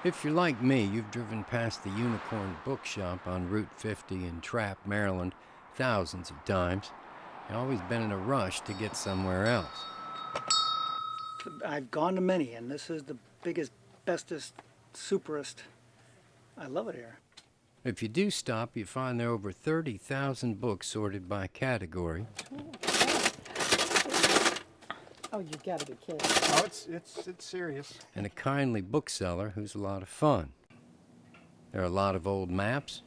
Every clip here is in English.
If you're like me, you've driven past the Unicorn Bookshop on Route 50 in Trappe, Maryland, thousands of times. You've always been in a rush to get somewhere else. I've gone to many, and this is the biggest, bestest, superest. I love it here. If you do stop, you find there are over 30,000 books sorted by category. Oh, you gotta be kidding. Oh, it's serious. And a kindly bookseller who's a lot of fun. There are a lot of old maps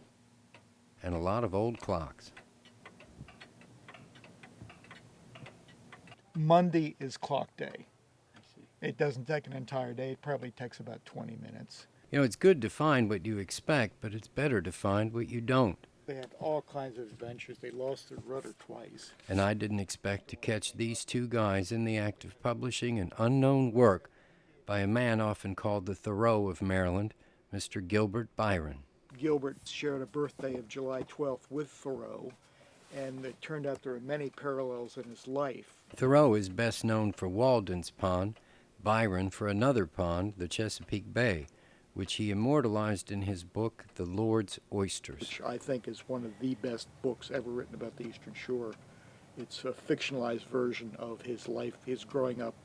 and a lot of old clocks. Monday is clock day. It doesn't take an entire day. It probably takes about 20 minutes. You know, it's good to find what you expect, but it's better to find what you don't. They have all kinds of adventures. They lost their rudder twice. And I didn't expect to catch these two guys in the act of publishing an unknown work by a man often called the Thoreau of Maryland, Mr. Gilbert Byron. Gilbert shared a birthday of July 12th with Thoreau, and it turned out there are many parallels in his life. Thoreau is best known for Walden's Pond, Byron for another pond, the Chesapeake Bay, which he immortalized in his book, The Lord's Oysters. Which I think is one of the best books ever written about the Eastern Shore. It's a fictionalized version of his life, his growing up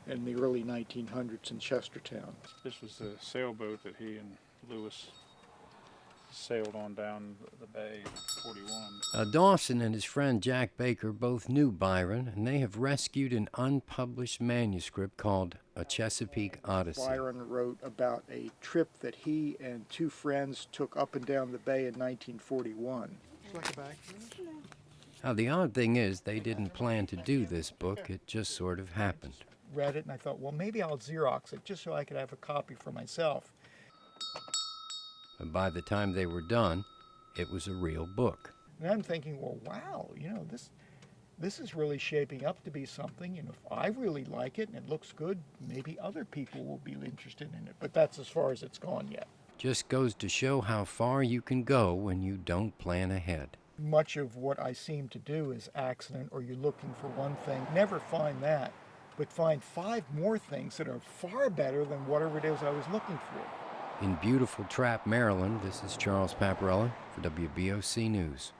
in the early 1900s in Chestertown. This was the sailboat that he and Lewis sailed on down the bay in 41. Dawson and his friend Jack Baker both knew Byron, and they have rescued an unpublished manuscript called A Chesapeake Odyssey. Byron wrote about a trip that he and two friends took up and down the bay in 1941. Like a bag? Now, the odd thing is they didn't plan to do this book. It just sort of happened. Read it and I thought, well, maybe I'll Xerox it just so I could have a copy for myself. But by the time they were done, it was a real book. And I'm thinking, well, wow, this is really shaping up to be something. If I really like it and it looks good, maybe other people will be interested in it. But that's as far as it's gone yet. Just goes to show how far you can go when you don't plan ahead. Much of what I seem to do is accident, or you're looking for one thing. Never find that, but find 5 more things that are far better than whatever it is I was looking for. In beautiful Trappe, Maryland, this is Charles Paparella for WBOC News.